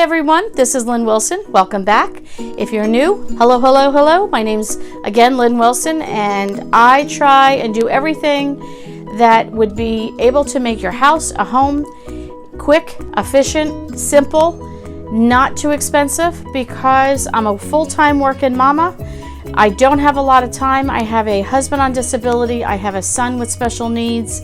everyone, this is Lynn Wilson. Welcome back. If you're new, hello. My name's again Lynn Wilson, and I try and do everything that would be able to make your house a home quick, efficient, simple, not too expensive, because I'm a full-time working mama. I don't have a lot of time. I have a husband on disability. I have a son with special needs.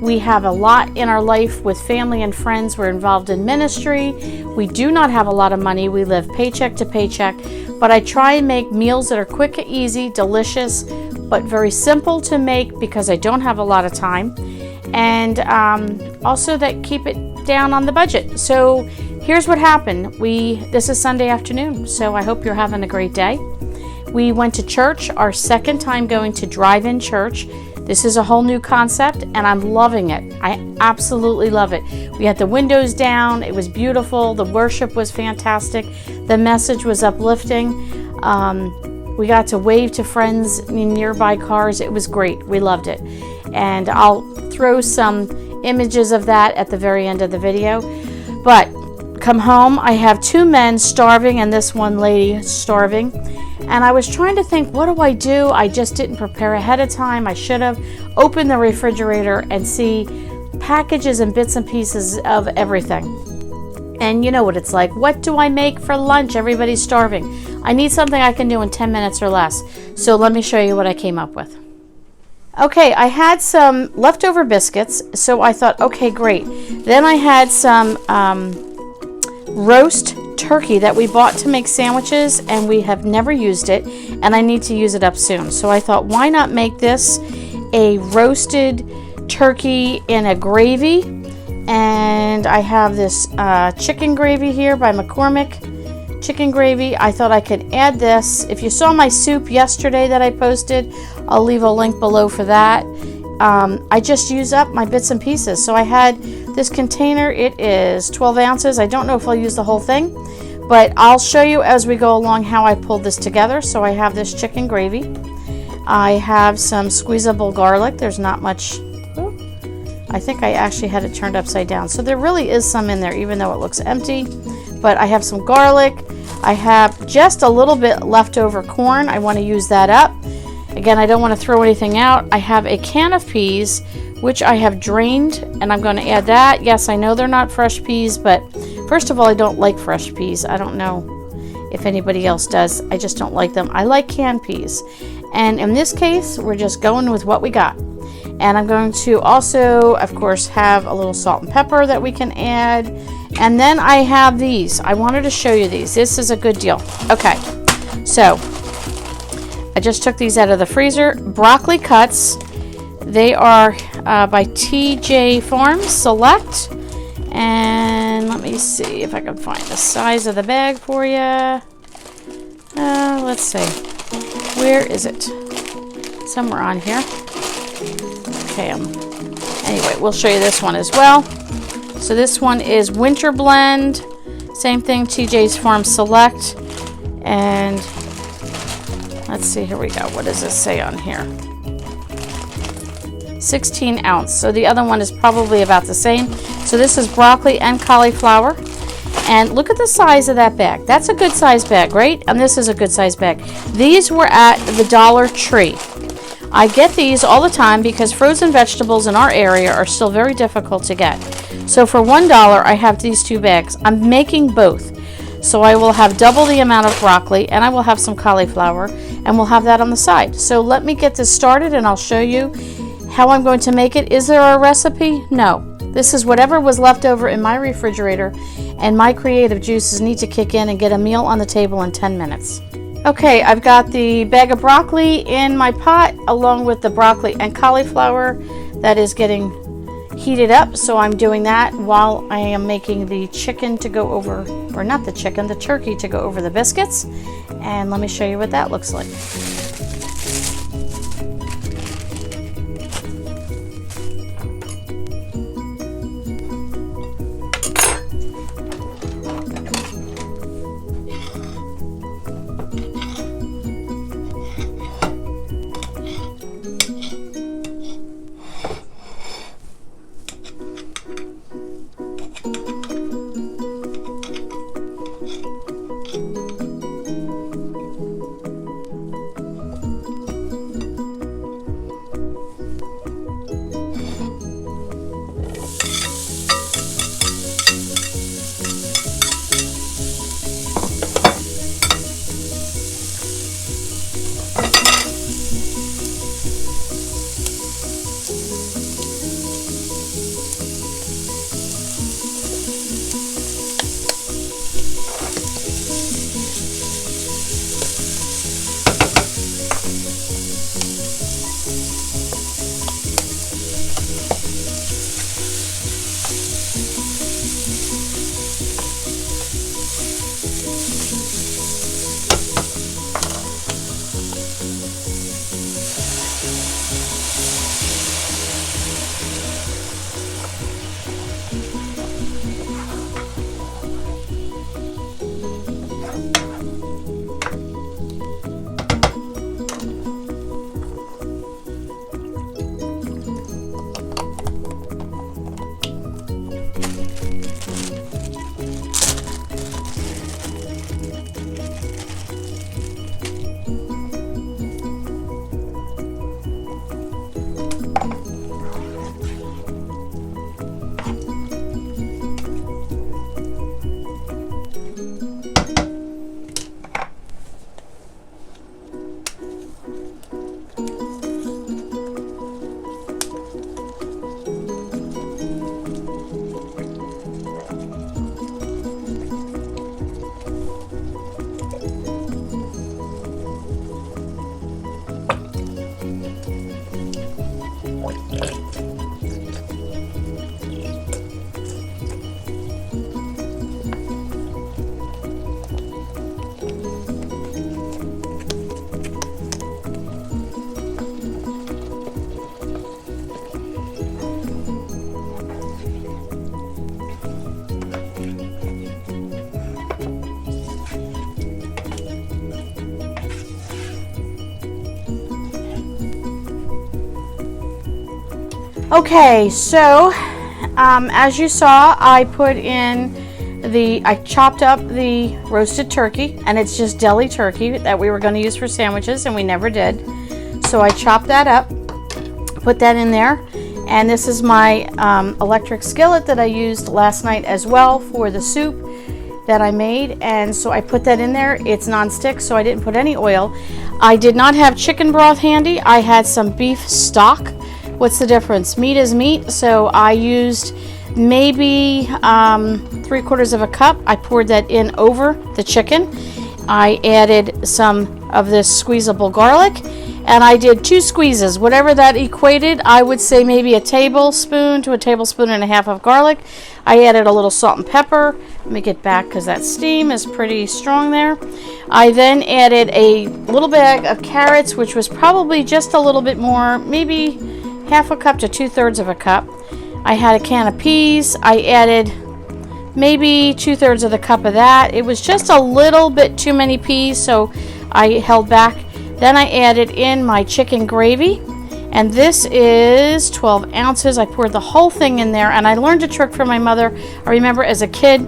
We have a lot in our life with family and friends. We're involved in ministry. We do not have a lot of money. We live paycheck to paycheck, but I try and make meals that are quick and easy, delicious, but very simple to make because I don't have a lot of time, and also that keep it down on the budget. So here's what happened. This is Sunday afternoon, so I hope you're having a great day. We went to church, our second time going to drive-in church. This is a whole new concept, and I'm loving it. I absolutely love it. We had the windows down. It was beautiful. The worship was fantastic. The message was uplifting. We got to wave to friends in nearby cars. It was great. We loved it. And I'll throw some images of that at the very end of the video. But come home, I have two men starving and this one lady starving. And I was trying to think, what do? I just didn't prepare ahead of time. I should have opened the refrigerator and see packages and bits and pieces of everything. And you know what it's like. What do I make for lunch? Everybody's starving. I need something I can do in 10 minutes or less. So let me show you what I came up with. Okay, I had some leftover biscuits, so I thought, okay, great. Then I had some roast turkey that we bought to make sandwiches, and we have never used it, and I need to use it up soon. So I thought, why not make this a roasted turkey in a gravy? And I have this chicken gravy here by McCormick chicken gravy. I thought I could add this. If you saw my soup yesterday that I posted, I'll leave a link below for that. I just use up my bits and pieces. So I had this container. It is 12 ounces. I don't know if I'll use the whole thing, but I'll show you as we go along how I pulled this together. So I have this chicken gravy. I have some squeezable garlic. There's not much. I think I actually had it turned upside down. So there really is some in there, even though it looks empty. But I have some garlic. I have just a little bit leftover corn. I want to use that up. Again, I don't want to throw anything out. I have a can of peas, which I have drained, and I'm going to add that. Yes, I know they're not fresh peas, but first of all, I don't like fresh peas. I don't know if anybody else does. I just don't like them. I like canned peas. And in this case, we're just going with what we got. And I'm going to also, of course, have a little salt and pepper that we can add. And then I have these. I wanted to show you these. This is a good deal. Okay, so I just took these out of the freezer. Broccoli cuts. They are by TJ Farms Select. And let me see if I can find the size of the bag for you. Let's see. Where is it? Somewhere on here. Okay. Anyway, we'll show you this one as well. So this one is Winter Blend. Same thing, TJ's Farm Select. And let's see, here we go. What does this say on here? 16 ounce. So the other one is probably about the same. So this is broccoli and cauliflower. And look at the size of that bag. That's a good size bag, right? And this is a good size bag. These were at the Dollar Tree. I get these all the time because frozen vegetables in our area are still very difficult to get. So for $1, I have these two bags. I'm making both. So I will have double the amount of broccoli, and I will have some cauliflower, and we'll have that on the side. So let me get this started, and I'll show you how I'm going to make it. Is there a recipe? No. This is whatever was left over in my refrigerator, and my creative juices need to kick in and get a meal on the table in 10 minutes. Okay, I've got the bag of broccoli in my pot along with the broccoli and cauliflower that is getting heated up. So I'm doing that while I am making the chicken to go over, or not the chicken, the turkey to go over the biscuits. And let me show you what that looks like. Okay, so as you saw, I chopped up the roasted turkey, and it's just deli turkey that we were going to use for sandwiches, and we never did. So I chopped that up, put that in there, and this is my electric skillet that I used last night as well for the soup that I made, and so I put that in there. It's non-stick, so I didn't put any oil. I did not have chicken broth handy. I had some beef stock. What's the difference? Meat is meat, so I used maybe 3/4 of a cup. I poured that in over the chicken. I added some of this squeezable garlic, and I did 2 squeezes, whatever that equated. I would say maybe a tablespoon to a tablespoon and a half of garlic. I added a little salt and pepper. Let me get back because that steam is pretty strong there. I then added a little bag of carrots, which was probably just a little bit more, maybe half a cup to 2/3 of a cup. I had a can of peas. I added maybe 2/3 of the cup of that. It was just a little bit too many peas, so I held back. Then I added in my chicken gravy, and this is 12 ounces. I poured the whole thing in there, and I learned a trick from my mother. I remember as a kid,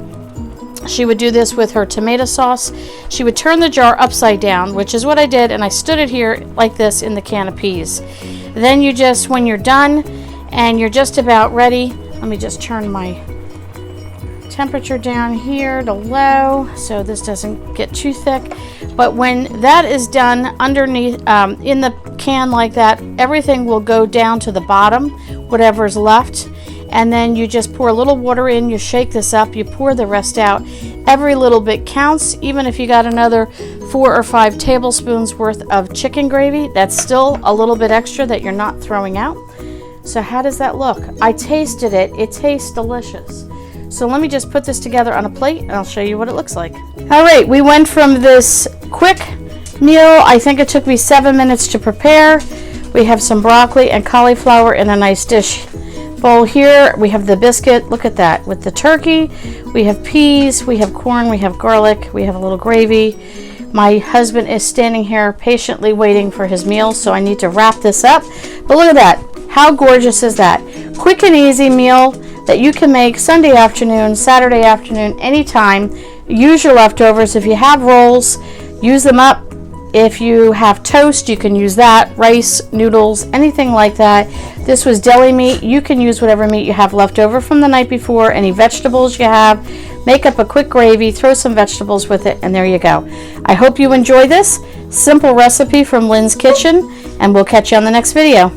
she would do this with her tomato sauce. She would turn the jar upside down, which is what I did, and I stood it here like this in the can of peas. Then you just, when you're done and you're just about ready, let me just turn my temperature down here to low so this doesn't get too thick. But when that is done underneath in the can like that, everything will go down to the bottom, whatever's left, and then you just pour a little water in, you shake this up, you pour the rest out. Every little bit counts. Even if you got another 4 or 5 tablespoons worth of chicken gravy, that's still a little bit extra that you're not throwing out. So how does that look? I tasted it. It tastes delicious. So let me just put this together on a plate and I'll show you what it looks like. All right, we went from this quick meal, I think it took me 7 minutes to prepare. We have some broccoli and cauliflower in a nice dish bowl here. We have the biscuit, look at that, with the turkey. We have peas, we have corn, we have garlic, we have a little gravy. My husband is standing here patiently waiting for his meal, so I need to wrap this up. But look at that, how gorgeous is that? Quick and easy meal that you can make Sunday afternoon, Saturday afternoon, anytime. Use your leftovers. If you have rolls, use them up. If you have toast, you can use that, rice, noodles, anything like that. This was deli meat. You can use whatever meat you have left over from the night before, any vegetables you have. Make up a quick gravy, throw some vegetables with it, and there you go. I hope you enjoy this simple recipe from Lynn's Kitchen, and we'll catch you on the next video.